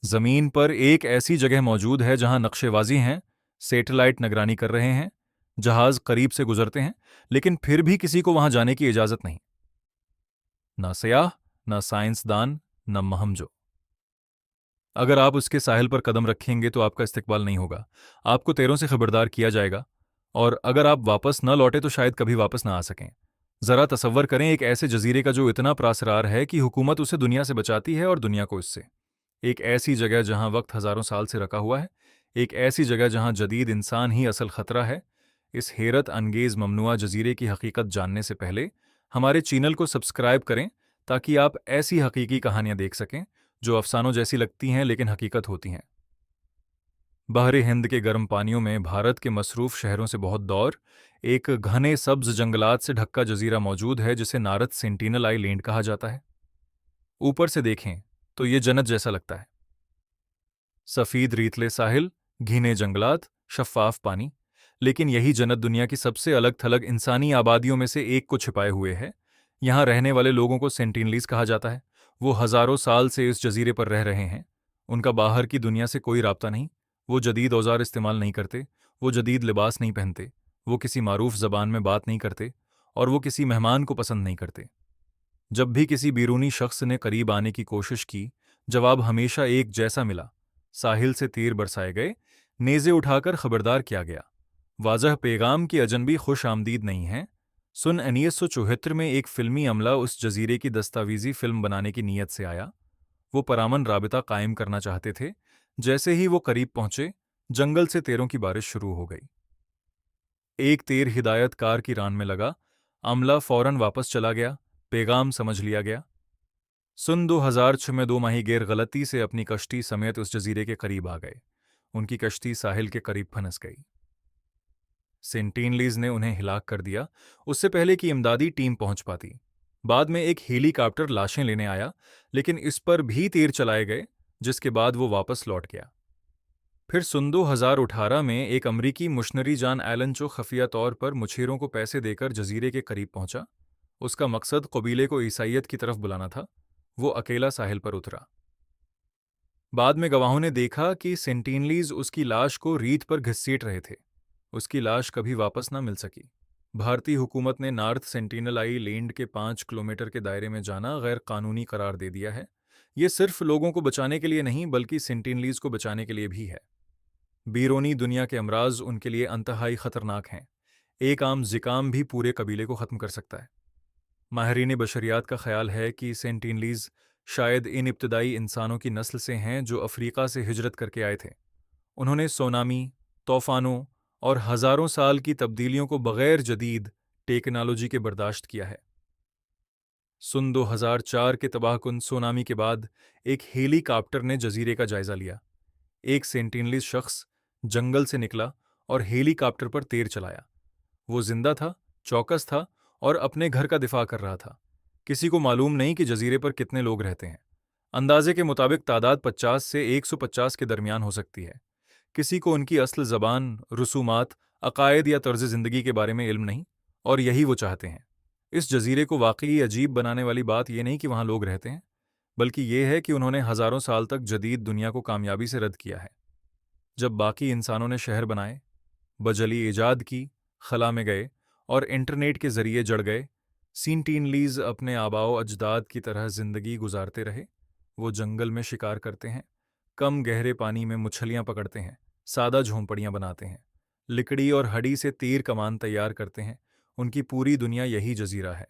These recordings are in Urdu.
زمین پر ایک ایسی جگہ موجود ہے جہاں نقشے واضح ہیں، سیٹلائٹ نگرانی کر رہے ہیں، جہاز قریب سے گزرتے ہیں، لیکن پھر بھی کسی کو وہاں جانے کی اجازت نہیں۔ نہ سیاح، نہ سائنسدان، نہ مہم جو۔ اگر آپ اس کے ساحل پر قدم رکھیں گے تو آپ کا استقبال نہیں ہوگا، آپ کو تیروں سے خبردار کیا جائے گا، اور اگر آپ واپس نہ لوٹے تو شاید کبھی واپس نہ آ سکیں۔ ذرا تصور کریں ایک ایسے جزیرے کا جو اتنا پراسرار ہے کہ حکومت اسے دنیا سے بچاتی ہے اور دنیا کو اس سے۔ ایک ایسی جگہ جہاں وقت ہزاروں سال سے رکا ہوا ہے، ایک ایسی جگہ جہاں جدید انسان ہی اصل خطرہ ہے۔ اس حیرت انگیز ممنوعہ جزیرے کی حقیقت جاننے سے پہلے ہمارے چینل کو سبسکرائب کریں تاکہ آپ ایسی حقیقی کہانیاں دیکھ سکیں جو افسانوں جیسی لگتی ہیں لیکن حقیقت ہوتی ہیں۔ بحر ہند کے گرم پانیوں میں بھارت کے مصروف شہروں سے بہت دور ایک گھنے سبز جنگلات سے ڈھکا جزیرہ موجود ہے جسے نارتھ سینٹینل آئی لینڈ کہا جاتا ہے۔ اوپر سے دیکھیں تو یہ جنت جیسا لگتا ہے۔ سفید ریتلے ساحل، گھنے جنگلات، شفاف پانی، لیکن یہی جنت دنیا کی سب سے الگ تھلگ انسانی آبادیوں میں سے ایک کو چھپائے ہوئے ہے۔ یہاں رہنے والے لوگوں کو سینٹینلیز کہا جاتا ہے۔ وہ ہزاروں سال سے اس جزیرے پر رہ رہے ہیں۔ ان کا باہر کی دنیا سے کوئی رابطہ نہیں، وہ جدید اوزار استعمال نہیں کرتے، وہ جدید لباس نہیں پہنتے، وہ کسی معروف زبان میں بات نہیں کرتے، اور وہ کسی مہمان کو پسند نہیں کرتے۔ جب بھی کسی بیرونی شخص نے قریب آنے کی کوشش کی، جواب ہمیشہ ایک جیسا ملا۔ ساحل سے تیر برسائے گئے، نیزے اٹھا کر خبردار کیا گیا۔ واضح پیغام کی اجنبی خوش آمدید نہیں ہیں۔ سن 1974 میں ایک فلمی عملہ اس جزیرے کی دستاویزی فلم بنانے کی نیت سے آیا۔ وہ پرامن رابطہ قائم کرنا چاہتے تھے۔ جیسے ہی وہ قریب پہنچے، جنگل سے تیروں کی بارش شروع ہو گئی۔ ایک تیر ہدایت کار کی ران میں لگا، عملہ فوراً واپس چلا گیا، پیغام سمجھ لیا گیا۔ سن 2006 میں دو ماہی گیر غلطی سے اپنی کشتی سمیت اس جزیرے کے قریب آ گئے۔ ان کی کشتی ساحل کے قریب پھنس گئی۔ سینٹینلیز نے انہیں ہلاک کر دیا اس سے پہلے کہ امدادی ٹیم پہنچ پاتی۔ بعد میں ایک ہیلی کاپٹر لاشیں لینے آیا، لیکن اس پر بھی تیر چلائے گئے، جس کے بعد وہ واپس لوٹ گیا۔ پھر سن 2018 میں ایک امریکی مشنری جان ایلن چو خفیہ طور پر مچھیروں کو پیسے دے کر جزیرے کے قریب پہنچا۔ اس کا مقصد قبیلے کو عیسائیت کی طرف بلانا تھا۔ وہ اکیلا ساحل پر اترا۔ بعد میں گواہوں نے دیکھا کہ سینٹینلیز اس کی لاش کو ریت پر گھسیٹ رہے تھے۔ اس کی لاش کبھی واپس نہ مل سکی۔ بھارتی حکومت نے نارتھ سینٹینل آئی لینڈ کے 5 کلومیٹر کے دائرے میں جانا غیر قانونی قرار دے دیا ہے۔ یہ صرف لوگوں کو بچانے کے لیے نہیں بلکہ سینٹینلیز کو بچانے کے لیے بھی ہے۔ بیرونی دنیا کے امراض ان کے لیے انتہائی خطرناک ہیں۔ ایک عام زکام بھی پورے قبیلے کو ختم کر سکتا ہے۔ ماہرین بشریات کا خیال ہے کہ سینٹینلیز شاید ان ابتدائی انسانوں کی نسل سے ہیں جو افریقہ سے ہجرت کر کے آئے تھے۔ انہوں نے سونامی، طوفانوں اور ہزاروں سال کی تبدیلیوں کو بغیر جدید ٹیکنالوجی کے برداشت کیا ہے۔ سن 2004 کے تباہ کن سونامی کے بعد ایک ہیلی کاپٹر نے جزیرے کا جائزہ لیا۔ ایک سینٹینلیز شخص جنگل سے نکلا اور ہیلی کاپٹر پر تیر چلایا۔ وہ زندہ تھا، چوکس تھا اور اپنے گھر کا دفاع کر رہا تھا۔ کسی کو معلوم نہیں کہ جزیرے پر کتنے لوگ رہتے ہیں۔ اندازے کے مطابق تعداد 50 سے 150 کے درمیان ہو سکتی ہے۔ کسی کو ان کی اصل زبان، رسومات، عقائد یا طرز زندگی کے بارے میں علم نہیں، اور یہی وہ چاہتے ہیں۔ اس جزیرے کو واقعی عجیب بنانے والی بات یہ نہیں کہ وہاں لوگ رہتے ہیں، بلکہ یہ ہے کہ انہوں نے ہزاروں سال تک جدید دنیا کو کامیابی سے رد کیا ہے۔ جب باقی انسانوں نے شہر بنائے، بجلی ایجاد کی، خلا میں گئے اور انٹرنیٹ کے ذریعے جڑ گئے، سینٹینلیز اپنے آباء و اجداد کی طرح زندگی گزارتے رہے۔ وہ جنگل میں شکار کرتے ہیں، کم گہرے پانی میں مچھلیاں پکڑتے ہیں، سادہ جھونپڑیاں بناتے ہیں، لکڑی اور ہڈی سے تیر کمان تیار کرتے ہیں۔ ان کی پوری دنیا یہی جزیرہ ہے،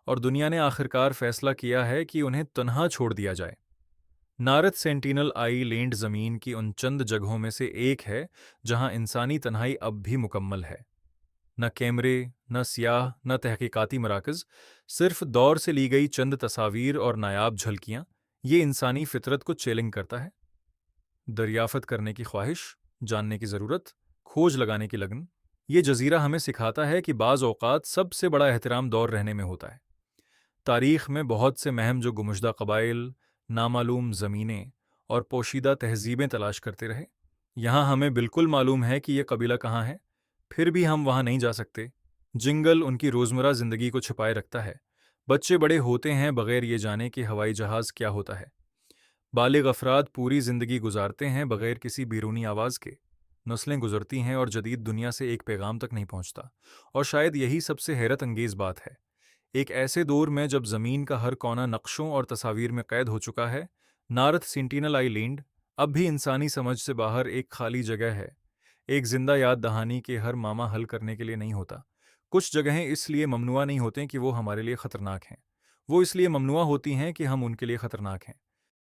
اور دنیا نے آخرکار فیصلہ کیا ہے کہ انہیں تنہا چھوڑ دیا جائے۔ نارتھ سینٹینل آئی لینڈ زمین کی ان چند جگہوں میں سے ایک ہے جہاں انسانی تنہائی اب بھی مکمل ہے۔ نہ کیمرے، نہ سیاح، نہ تحقیقاتی مراکز، صرف دور سے لی گئی چند تصاویر اور نایاب جھلکیاں۔ یہ انسانی فطرت کو چیلنج کرتا ہے۔ دریافت کرنے کی خواہش، جاننے کی ضرورت، کھوج لگانے کی لگن۔ یہ جزیرہ ہمیں سکھاتا ہے کہ بعض اوقات سب سے بڑا احترام دور رہنے میں ہوتا ہے۔ تاریخ میں بہت سے مہم جو گمشدہ قبائل، نامعلوم زمینیں اور پوشیدہ تہذیبیں تلاش کرتے رہے۔ یہاں ہمیں بالکل معلوم ہے کہ یہ قبیلہ کہاں ہے، پھر بھی ہم وہاں نہیں جا سکتے۔ جنگل ان کی روزمرہ زندگی کو چھپائے رکھتا ہے۔ بچے بڑے ہوتے ہیں بغیر یہ جانے کہ ہوائی جہاز کیا ہوتا ہے۔ بالغ افراد پوری زندگی گزارتے ہیں بغیر کسی بیرونی آواز کے۔ نسلیں گزرتی ہیں اور جدید دنیا سے ایک پیغام تک نہیں پہنچتا، اور شاید یہی سب سے حیرت انگیز بات ہے۔ ایک ایسے دور میں جب زمین کا ہر کونا نقشوں اور تصاویر میں قید ہو چکا ہے، نارتھ سینٹینل آئی لینڈ اب بھی انسانی سمجھ سے باہر ایک خالی جگہ ہے، ایک زندہ یاد دہانی کے ہر معمہ حل کرنے کے لیے نہیں ہوتا۔ کچھ جگہیں اس لیے ممنوع نہیں ہوتیں کہ وہ ہمارے لیے خطرناک ہیں، وہ اس لیے ممنوع ہوتی ہیں کہ ہم ان کے لیے خطرناک ہیں۔